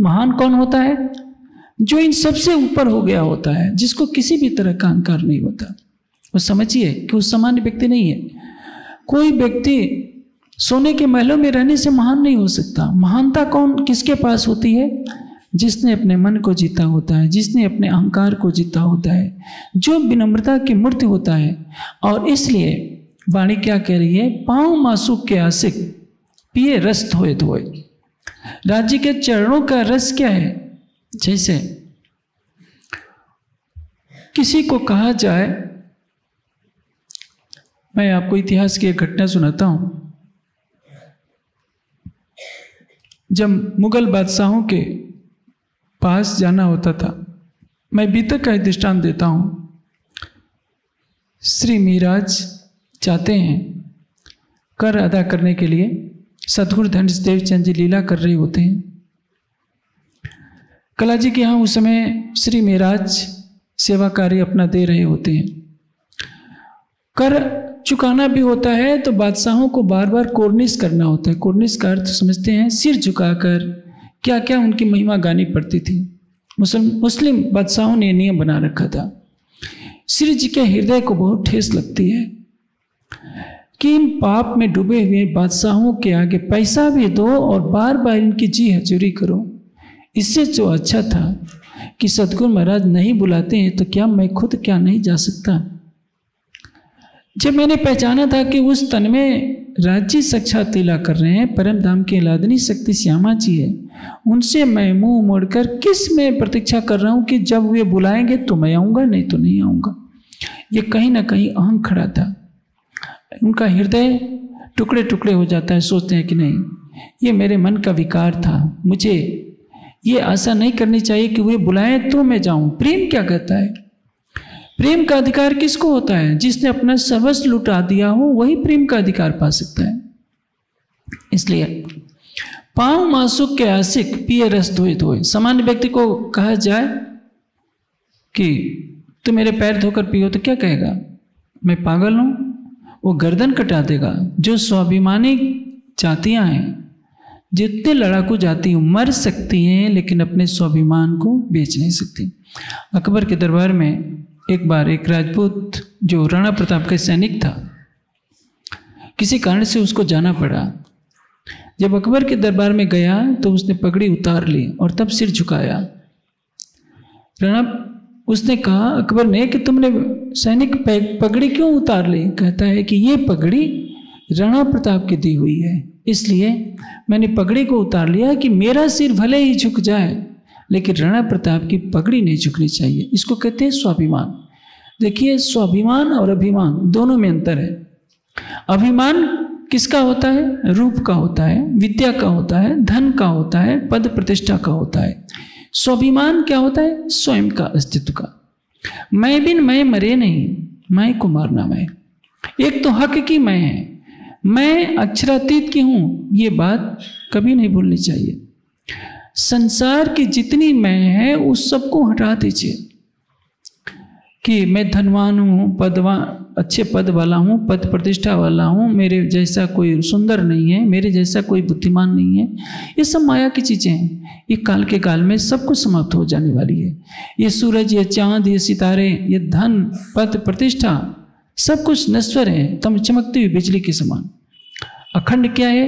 महान कौन होता है? जो इन सबसे ऊपर हो गया होता है, जिसको किसी भी तरह का अहंकार नहीं होता। वो समझिए कि वो सामान्य व्यक्ति नहीं है। कोई व्यक्ति सोने के महलों में रहने से महान नहीं हो सकता। महानता कौन किसके पास होती है? जिसने अपने मन को जीता होता है, जिसने अपने अहंकार को जीता होता है, जो विनम्रता की मूर्ति होता है। और इसलिए वाणी क्या कह रही है? पाँव मासूक के आशिक पिए रस धोए धोए। राज्य के चरणों का रस क्या है? जैसे किसी को कहा जाए, मैं आपको इतिहास की एक घटना सुनाता हूं। जब मुगल बादशाहों के पास जाना होता था, मैं बीतक का दृष्टांत देता हूं। श्री मिराज चाहते हैं कर अदा करने के लिए, सतगुरु धनेश देवचंद जी लीला कर रहे होते हैं। कला जी के यहाँ उस समय श्री मिराज सेवा कार्य अपना दे रहे होते हैं। कर चुकाना भी होता है तो बादशाहों को बार बार कोर्निश करना होता है। कोर्निश का अर्थ समझते हैं सिर झुकाकर क्या क्या उनकी महिमा गानी पड़ती थी। मुस्लिम बादशाहों ने नियम बना रखा था। श्री जी के हृदय को बहुत ठेस लगती है कि इन पाप में डूबे हुए बादशाहों के आगे पैसा भी दो और बार बार इनकी जी हजूरी करो। इससे जो अच्छा था कि सतगुरु महाराज नहीं बुलाते हैं तो क्या मैं खुद क्या नहीं जा सकता। जब मैंने पहचाना था कि उस तन में राज्य साक्षात लीला कर रहे हैं, परम धाम के लादनी शक्ति श्यामा जी है, उनसे मैं मुंह मोड़कर किस में प्रतीक्षा कर रहा हूं कि जब वे बुलाएंगे तो मैं आऊँगा, नहीं तो नहीं आऊँगा। ये कहीं ना कहीं अहंग खड़ा था। उनका हृदय टुकड़े टुकड़े हो जाता है। सोचते हैं कि नहीं, ये मेरे मन का विकार था, मुझे ये आशा नहीं करनी चाहिए कि वे बुलाएं तो मैं जाऊं। प्रेम क्या कहता है? प्रेम का अधिकार किसको होता है? जिसने अपना सर्वस्व लुटा दिया हो वही प्रेम का अधिकार पा सकता है। इसलिए पाँव मासूक के आशिक पिए रस धोए धोए। सामान्य व्यक्ति को कहा जाए कि तुम मेरे पैर धोकर पियो तो क्या कहेगा? मैं पागल हूं? वो गर्दन कटा देगा। जो स्वाभिमानी जातियां हैं, जितने लड़ाकू जाति मर सकती हैं लेकिन अपने स्वाभिमान को बेच नहीं सकती। अकबर के दरबार में एक बार एक राजपूत जो राणा प्रताप का सैनिक था, किसी कारण से उसको जाना पड़ा। जब अकबर के दरबार में गया तो उसने पगड़ी उतार ली और तब सिर झुकाया। उसने कहा अकबर ने कि तुमने सैनिक पगड़ी क्यों उतार ली? कहता है कि ये पगड़ी राणा प्रताप की दी हुई है, इसलिए मैंने पगड़ी को उतार लिया कि मेरा सिर भले ही झुक जाए लेकिन राणा प्रताप की पगड़ी नहीं झुकनी चाहिए। इसको कहते हैं स्वाभिमान। देखिए, स्वाभिमान और अभिमान दोनों में अंतर है। अभिमान किसका होता है? रूप का होता है, विद्या का होता है, धन का होता है, पद प्रतिष्ठा का होता है। स्वाभिमान क्या होता है? स्वयं का अस्तित्व का। मैं बिन मैं मरे नहीं, मैं को मारना मैं। एक तो हक की मैं है, मैं अक्षरातीत की हूं, ये बात कभी नहीं भूलनी चाहिए। संसार की जितनी मैं है उस सबको हटा दीजिए कि मैं धनवान हूँ, अच्छे पद वाला हूँ, पद प्रतिष्ठा वाला हूँ, मेरे जैसा कोई सुंदर नहीं है, मेरे जैसा कोई बुद्धिमान नहीं है। ये सब माया की चीज़ें हैं। ये काल के काल में सब कुछ समाप्त हो जाने वाली है। ये सूरज, ये चाँद, ये सितारे, ये धन, पद, प्रतिष्ठा सब कुछ नश्वर है, तम चमकती हुई बिजली के समान। अखंड क्या है?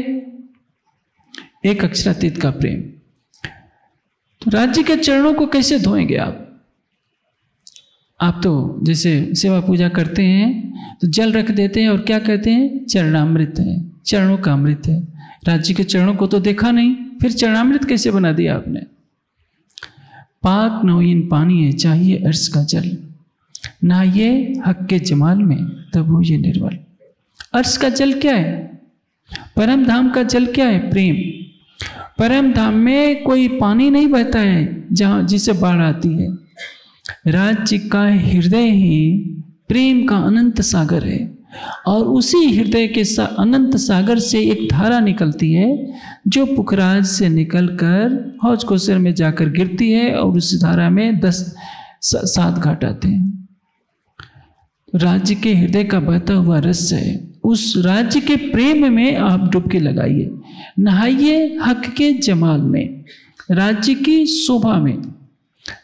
एक अक्षरातीत का प्रेम। तो राज्य के चरणों को कैसे धोएंगे आप? आप तो जैसे सेवा पूजा करते हैं तो जल रख देते हैं और क्या कहते हैं? चरणामृत है, चरणों का अमृत है। राज्य के चरणों को तो देखा नहीं, फिर चरणामृत कैसे बना दिया आपने? पाक नौइन पानी है, चाहिए अर्श का जल, ना ये हक के जमाल में तब हो ये निर्मल। अर्श का जल क्या है? परम धाम का जल क्या है? प्रेम। परम धाम में कोई पानी नहीं बहता है जहाँ जिसे बाढ़ आती है। राज्य का हृदय ही प्रेम का अनंत सागर है और उसी हृदय के अनंत सागर से एक धारा निकलती है जो पुखराज से निकलकर हौज कोसर में जाकर गिरती है और उस धारा में 7 घाट आते हैं। राज्य के हृदय का बहता हुआ रस है, उस राज्य के प्रेम में आप डुबकी लगाइए, नहाइए हक के जमाल में। राज्य की शोभा में,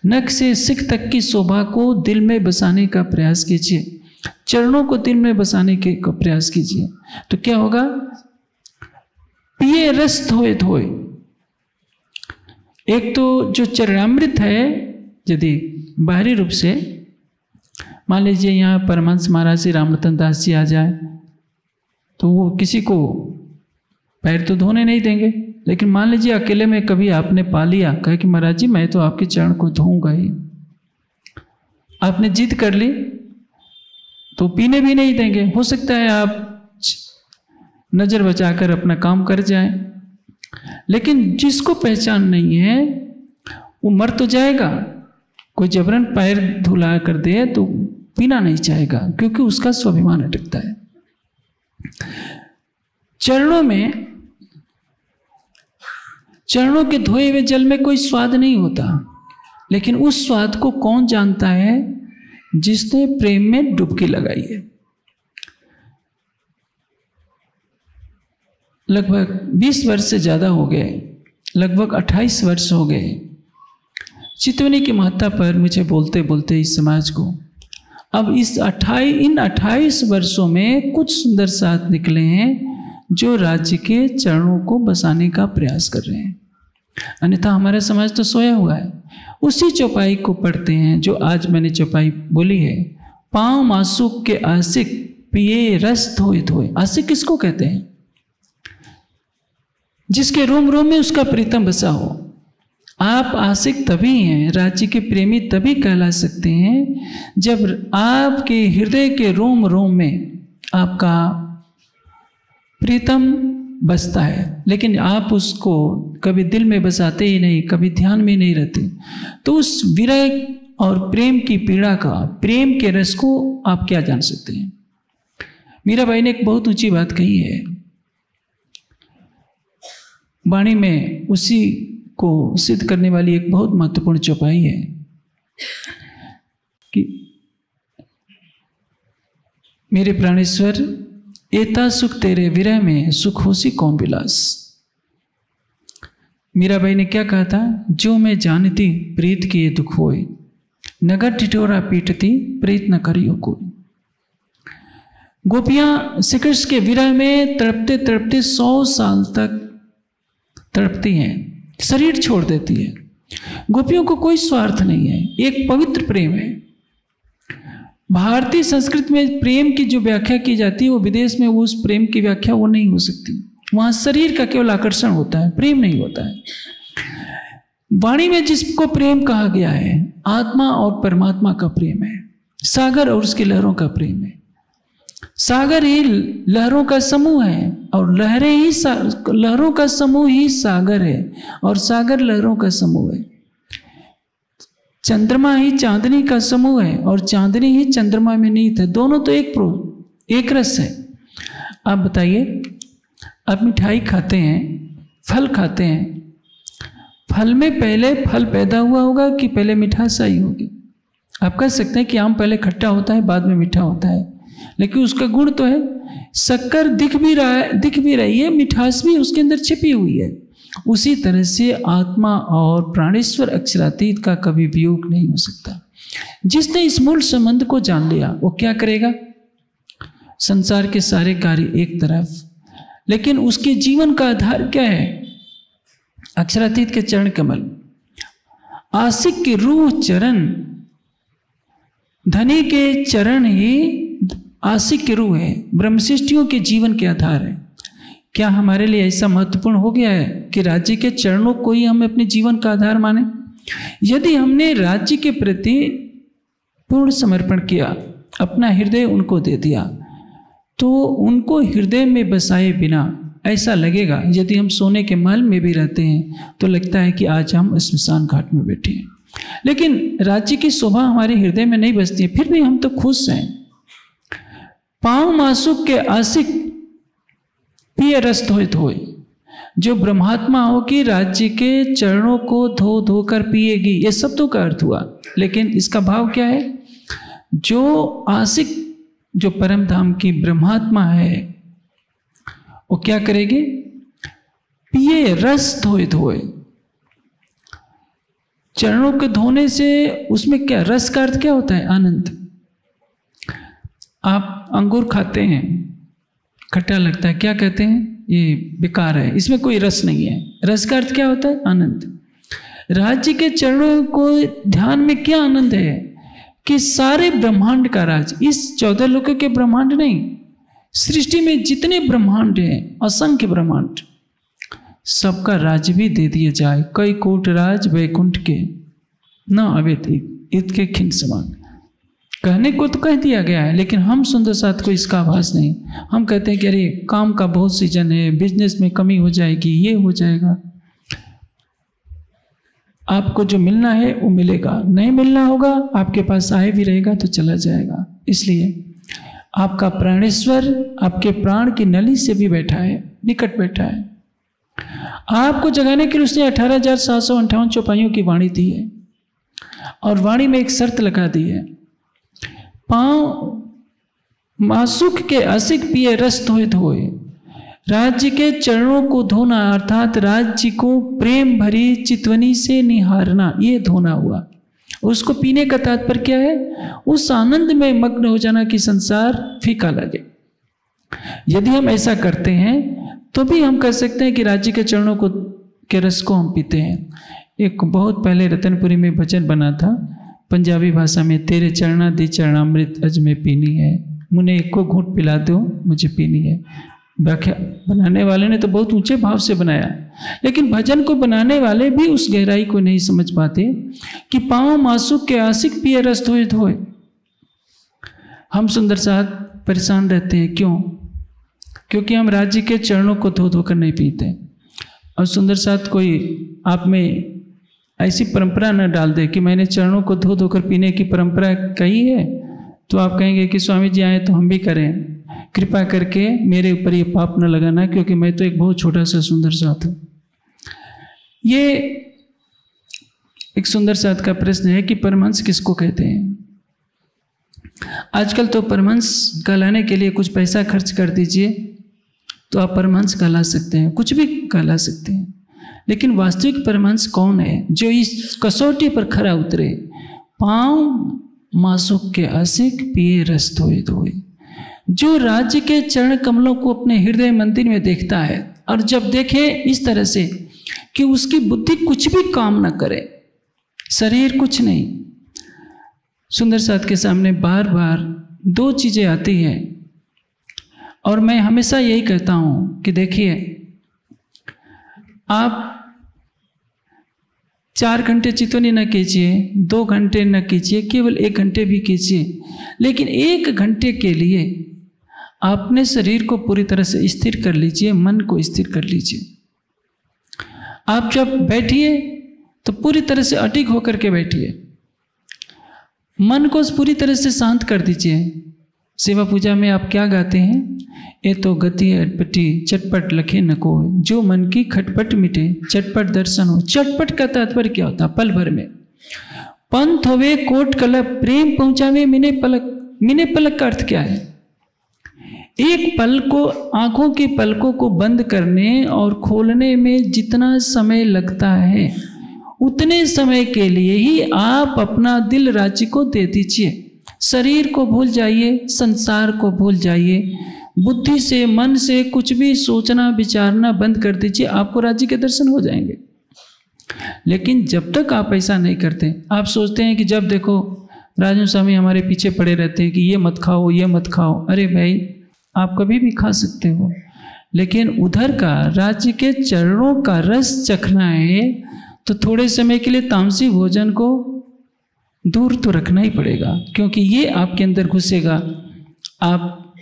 नख से सिख तक की शोभा को दिल में बसाने का प्रयास कीजिए, चरणों को दिल में बसाने के प्रयास कीजिए। तो क्या होगा? पिए रस धोए धोए। एक तो जो चरणामृत है, यदि बाहरी रूप से मान लीजिए यहाँ परमहंस महाराज श्री रामरतन दास जी आ जाए तो वो किसी को पैर तो धोने नहीं देंगे, लेकिन मान लीजिए अकेले में कभी आपने पा लिया, कहे कि महाराज जी मैं तो आपके चरण को धोऊंगा ही, आपने जिद कर ली तो पीने भी नहीं देंगे। हो सकता है आप नजर बचाकर अपना काम कर जाएं, लेकिन जिसको पहचान नहीं है वो मर तो जाएगा। कोई जबरन पैर धुला कर दे तो पीना नहीं चाहेगा, क्योंकि उसका स्वाभिमान अटकता है। चरणों के धोए हुए जल में कोई स्वाद नहीं होता, लेकिन उस स्वाद को कौन जानता है? जिसने प्रेम में डुबकी लगाई है। लगभग 20 वर्ष से ज़्यादा हो गए, लगभग 28 वर्ष हो गए चितवनी की महत्ता पर मुझे बोलते बोलते इस समाज को। अब इन 28 वर्षों में कुछ सुंदर साथ निकले हैं जो राज्य के चरणों को बसाने का प्रयास कर रहे हैं, अन्यथा हमारा समाज तो सोया हुआ है। उसी चौपाई को पढ़ते हैं जो आज मैंने चौपाई बोली है, पाँव मासूक के आशिक पिए रस धोए धोए। आशिक किसको कहते हैं? जिसके रोम रोम में उसका प्रीतम बसा हो। आप आशिक तभी हैं, राज्य के प्रेमी तभी कहला सकते हैं जब आपके हृदय के रोम रोम में आपका प्रीतम बसता है, लेकिन आप उसको कभी दिल में बसाते ही नहीं, कभी ध्यान में नहीं रहते, तो उस विरह और प्रेम की पीड़ा का, प्रेम के रस को आप क्या जान सकते हैं? मीराबाई ने एक बहुत ऊंची बात कही है वाणी में, उसी को सिद्ध करने वाली एक बहुत महत्वपूर्ण चौपाई है कि मेरे प्राणेश्वर एता सुख तेरे विरह में सुख होसी कौन विलास। मीराबाई ने क्या कहा था? जो मैं जानती प्रीत किए दुख होए, नगर टिटोरा पीटती प्रीत न करियो कोई। गोपियां श्री कृष्ण के विरह में तड़पते तड़पते 100 साल तक तड़पती हैं, शरीर छोड़ देती है। गोपियों को कोई स्वार्थ नहीं है, एक पवित्र प्रेम है। भारतीय संस्कृति में प्रेम की जो व्याख्या की जाती है वो विदेश में वो उस प्रेम की व्याख्या वो नहीं हो सकती। वहां शरीर का केवल आकर्षण होता है, प्रेम नहीं होता है। वाणी में जिसको प्रेम कहा गया है आत्मा और परमात्मा का प्रेम है, सागर और उसकी लहरों का प्रेम है। सागर ही लहरों का समूह है और लहरों का समूह ही सागर है और सागर लहरों का समूह है। चंद्रमा ही चांदनी का समूह है और चांदनी ही चंद्रमा में नीत है। दोनों तो एक रस है। आप बताइए, आप मिठाई खाते हैं, फल खाते हैं, फल में पहले फल पैदा हुआ होगा कि पहले मिठास आई होगी? आप कह सकते हैं कि आम पहले खट्टा होता है बाद में मीठा होता है, लेकिन उसका गुण तो है। शक्कर दिख भी रही है, मिठास भी उसके अंदर छिपी हुई है। उसी तरह से आत्मा और प्राणेश्वर अक्षरातीत का कभी वियोग नहीं हो सकता। जिसने इस मूल संबंध को जान लिया वो क्या करेगा? संसार के सारे कार्य एक तरफ, लेकिन उसके जीवन का आधार क्या है? अक्षरातीत के चरण कमल। आशिक के रूह चरण, धनी के चरण ही आशिक के रूह है, ब्रह्मशिष्टियों के जीवन के आधार है। क्या हमारे लिए ऐसा महत्वपूर्ण हो गया है कि राज्य के चरणों को ही हम अपने जीवन का आधार माने? यदि हमने राज्य के प्रति पूर्ण समर्पण किया, अपना हृदय उनको दे दिया, तो उनको हृदय में बसाए बिना ऐसा लगेगा, यदि हम सोने के महल में भी रहते हैं तो लगता है कि आज हम स्मशान घाट में बैठे हैं। लेकिन राज्य की शोभा हमारे हृदय में नहीं बसती है, फिर भी हम तो खुश हैं। पाँव मासूक के आशिक पिए रस धोए धोए। जो ब्रह्मात्मा हो कि राज्य के चरणों को धो धो कर पिएगी, ये शब्दों का अर्थ हुआ, लेकिन इसका भाव क्या है? जो आशिक, जो परम धाम की ब्रह्मात्मा है, वो क्या करेगी? पिए रस धोए धोए। चरणों के धोने से उसमें क्या रस का अर्थ क्या होता है? आनंद। आप अंगूर खाते हैं, खट्टा लगता है, क्या कहते हैं? ये बेकार है, इसमें कोई रस नहीं है। रस का अर्थ क्या होता है? आनंद। राज्य के चरणों को ध्यान में क्या आनंद है कि सारे ब्रह्मांड का राज, इस 14 लोकों के ब्रह्मांड नहीं, सृष्टि में जितने ब्रह्मांड हैं, असंख्य ब्रह्मांड, सबका राज भी दे दिया जाए। कई कोट राज वैकुंठ के न अवेत इत के खिन समान। कहने को तो कह दिया गया है, लेकिन हम सुंदर साथ को इसका आभास नहीं। हम कहते हैं कि अरे काम का बहुत सीजन है, बिजनेस में कमी हो जाएगी, ये हो जाएगा। आपको जो मिलना है वो मिलेगा, नहीं मिलना होगा, आपके पास आए भी रहेगा तो चला जाएगा। इसलिए आपका प्राणेश्वर आपके प्राण की नली से भी बैठा है, निकट बैठा है। आपको जगाने के लिए उसने 18,758 चौपाइयों की वाणी दी है, और वाणी में एक शर्त लगा दी है, पांव मासुक के असिक पिए रस धोए धोए। राज्य के चरणों को धोना अर्थात राज्य को प्रेम भरी चितवनी से निहारना, ये धोना हुआ। उसको पीने का तात्पर्य क्या है? उस आनंद में मग्न हो जाना कि संसार फीका लगे। यदि हम ऐसा करते हैं तो भी हम कह सकते हैं कि राज्य के चरणों को के रस को हम पीते हैं। एक बहुत पहले रतनपुरी में भजन बना था पंजाबी भाषा में, तेरे चरणा दी चरणामृत अज में पीनी है, मुझे एक को घूंट पिला दो, मुझे पीनी है। व्याख्या बनाने वाले ने तो बहुत ऊंचे भाव से बनाया, लेकिन भजन को बनाने वाले भी उस गहराई को नहीं समझ पाते कि पांव मासूक के आशिक पिए रस धोए धोए। हम सुंदर साथ परेशान रहते हैं, क्यों? क्योंकि हम राज्य के चरणों को धो धोकर नहीं पीते। और सुंदर साथ कोई आप में ऐसी परंपरा न डाल दे कि मैंने चरणों को धो धोकर पीने की परंपरा कही है, तो आप कहेंगे कि स्वामी जी आए तो हम भी करें, कृपा करके मेरे ऊपर ये पाप न लगाना, क्योंकि मैं तो एक बहुत छोटा सा सुंदर साथ हूँ। ये एक सुंदर साथ का प्रश्न है कि परमहंस किसको कहते हैं। आजकल तो परमहंस कहलाने के लिए कुछ पैसा खर्च कर दीजिए तो आप परमहंस कहला सकते हैं, कुछ भी कहला सकते हैं। लेकिन वास्तविक परमहंस कौन है जो इस कसौटी पर खरा उतरे? पांव मासूक के आशिक पिए रस धोए धोए। जो राज्य के चरण कमलों को अपने हृदय मंदिर में देखता है, और जब देखे इस तरह से कि उसकी बुद्धि कुछ भी काम न करे, शरीर कुछ नहीं। सुंदर साथ के सामने बार बार दो चीजें आती हैं, और मैं हमेशा यही कहता हूं कि देखिए, आप 4 घंटे चितवनी न कीजिए, 2 घंटे न कीजिए, केवल 1 घंटे भी कीजिए, लेकिन 1 घंटे के लिए अपने शरीर को पूरी तरह से स्थिर कर लीजिए, मन को स्थिर कर लीजिए। आप जब बैठिए तो पूरी तरह से अटिक होकर के बैठिए, मन को पूरी तरह से शांत कर दीजिए। सेवा पूजा में आप क्या गाते हैं? ये तो गति अटपटी चटपट लखे न को, जो मन की खटपट मिटे चटपट दर्शन हो। चटपट का तात्पर्य क्या होता? पल भर में। पंथ होवे कोट कलप, प्रेम पहुंचावे मिने पलक। मिने पलक का अर्थ क्या है? एक पल को, आंखों की पलकों को बंद करने और खोलने में जितना समय लगता है, उतने समय के लिए ही आप अपना दिल राज्य को दे दीजिए। शरीर को भूल जाइए, संसार को भूल जाइए, बुद्धि से मन से कुछ भी सोचना विचारना बंद कर दीजिए, आपको राज्य के दर्शन हो जाएंगे। लेकिन जब तक आप ऐसा नहीं करते, आप सोचते हैं कि जब देखो राजन स्वामी हमारे पीछे पड़े रहते हैं कि ये मत खाओ, ये मत खाओ। अरे भाई, आप कभी भी खा सकते हो, लेकिन उधर का राज्य के चरणों का रस चखना है तो थोड़े समय के लिए तामसी भोजन को दूर तो रखना ही पड़ेगा, क्योंकि ये आपके अंदर घुसेगा। आप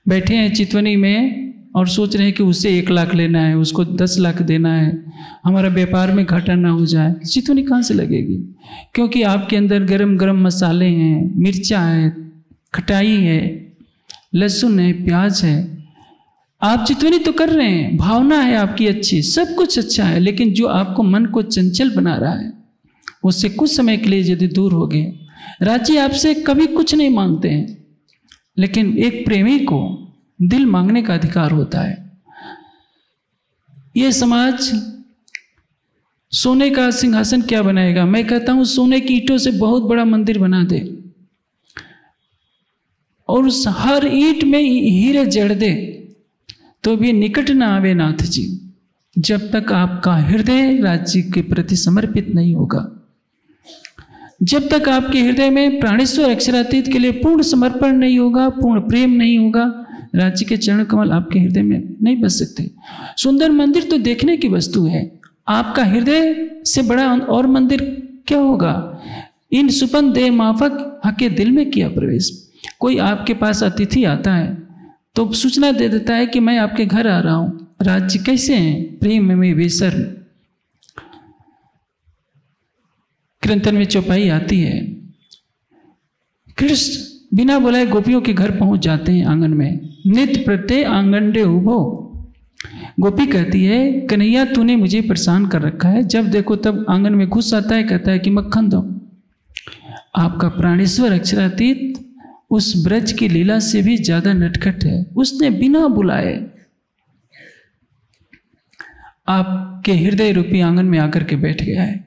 बैठे हैं चितवनी में और सोच रहे हैं कि उससे 1 लाख लेना है, उसको 10 लाख देना है, हमारा व्यापार में घाटा ना हो जाए। चितवनी कहाँ से लगेगी? क्योंकि आपके अंदर गरम गरम मसाले हैं, मिर्चा है, खटाई है, लहसुन है, प्याज है। आप चितवनी तो कर रहे हैं, भावना है आपकी अच्छी, सब कुछ अच्छा है, लेकिन जो आपको मन को चंचल बना रहा है उससे कुछ समय के लिए यदि दूर हो गए। राज्य आपसे कभी कुछ नहीं मांगते हैं, लेकिन एक प्रेमी को दिल मांगने का अधिकार होता है। ये समाज सोने का सिंहासन क्या बनाएगा? मैं कहता हूं सोने की ईंटों से बहुत बड़ा मंदिर बना दे और उस हर ईंट में हीरे जड़ दे, तो भी निकट ना आवे नाथ जी, जब तक आपका हृदय राज्य के प्रति समर्पित नहीं होगा, जब तक आपके हृदय में प्राणेश्वर अक्षरातीत के लिए पूर्ण समर्पण नहीं होगा, पूर्ण प्रेम नहीं होगा, राज्य के चरण कमल आपके हृदय में नहीं बस सकते। सुंदर मंदिर तो देखने की वस्तु है, आपका हृदय से बड़ा और मंदिर क्या होगा? इन सुपन देह माफक हके दिल में किया प्रवेश। कोई आपके पास अतिथि आता है तो सूचना दे देता है कि मैं आपके घर आ रहा हूं। राज्य कैसे हैं? प्रेम में बेसर। कीर्तन में चौपाई आती है, कृष्ण बिना बुलाए गोपियों के घर पहुंच जाते हैं आंगन में। नित्य प्रत्यय आंगन डे उभो। गोपी कहती है कन्हैया तूने मुझे परेशान कर रखा है, जब देखो तब आंगन में घुस आता है, कहता है कि मक्खन दो। आपका प्राणेश्वर अक्षरातीत उस ब्रज की लीला से भी ज्यादा नटखट है। उसने बिना बुलाए आपके हृदय रूपी आंगन में आकर के बैठ गया है।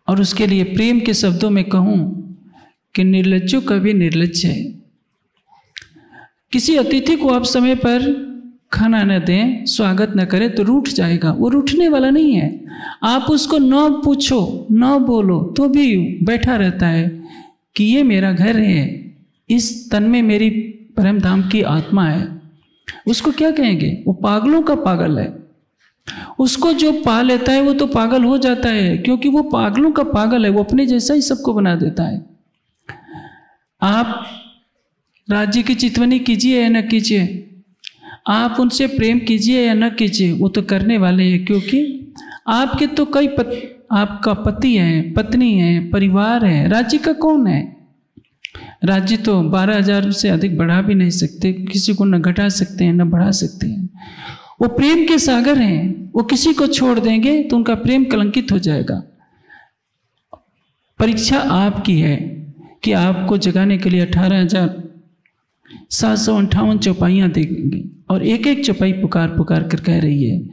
और उसके लिए प्रेम के शब्दों में कहूं कि निर्लज्जों का भी निर्लज्ज है। किसी अतिथि को आप समय पर खाना न दें, स्वागत न करें तो रूठ जाएगा। वो रूठने वाला नहीं है। आप उसको न पूछो न बोलो तो भी बैठा रहता है कि ये मेरा घर है, इस तन में मेरी परम धाम की आत्मा है। उसको क्या कहेंगे? वो पागलों का पागल है। उसको जो पा लेता है वो तो पागल हो जाता है, क्योंकि वो पागलों का पागल है। वो अपने जैसा ही सबको बना देता है। आप राज्य की चितवनी कीजिए या न कीजिए, आप उनसे प्रेम कीजिए या न कीजिए, वो तो करने वाले हैं। क्योंकि आपके तो कई आपका पति है, पत्नी है, परिवार है। राज्य का कौन है? राज्य तो 12,000 से अधिक बढ़ा भी नहीं सकते, किसी को न घटा सकते हैं न बढ़ा सकते हैं। वो प्रेम के सागर हैं। वो किसी को छोड़ देंगे तो उनका प्रेम कलंकित हो जाएगा। परीक्षा आपकी है कि आपको जगाने के लिए 18,758 चौपाइयाँ देंगे और एक एक चौपाई पुकार पुकार कर कह रही है,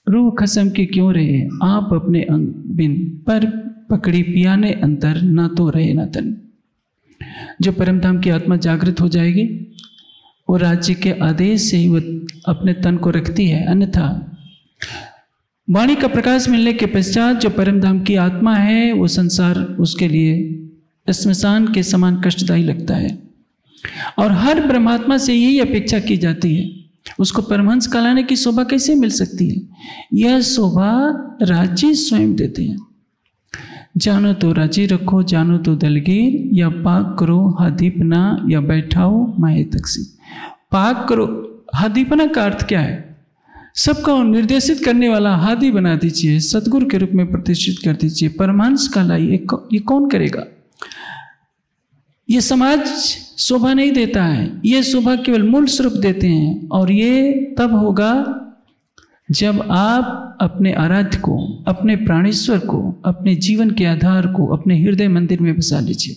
रूह खसम के क्यों रहे आप अपने अंग बिन, पर पकड़ी पियाने अंतर ना तो रहे ना तन। जो परमधाम की आत्मा जागृत हो जाएगी वो राज्य के आदेश से ही वो अपने तन को रखती है। अन्यथा वाणी का प्रकाश मिलने के पश्चात जो परमधाम की आत्मा है वो संसार उसके लिए श्मशान के समान कष्टदायी लगता है। और हर ब्रह्मात्मा से यही अपेक्षा की जाती है। उसको परमहंस कहलाने की शोभा कैसे मिल सकती है? यह शोभा राज्य स्वयं देते हैं। जानो तो राजी रखो, जानो तो दलगीर, या पाक करो हादीपना, या बैठाओ माहे तकसी। पाक करो, हादीपना का अर्थ क्या है? सबको निर्देशित करने वाला हादी बना दीजिए, सदगुरु के रूप में प्रतिष्ठित कर दीजिए, परमहंस कहलाइए। ये कौन करेगा? ये समाज शोभा नहीं देता है, ये शोभा केवल मूल स्वरूप देते हैं। और ये तब होगा जब आप अपने आराध्य को, अपने प्राणेश्वर को, अपने जीवन के आधार को अपने हृदय मंदिर में बसा लीजिए।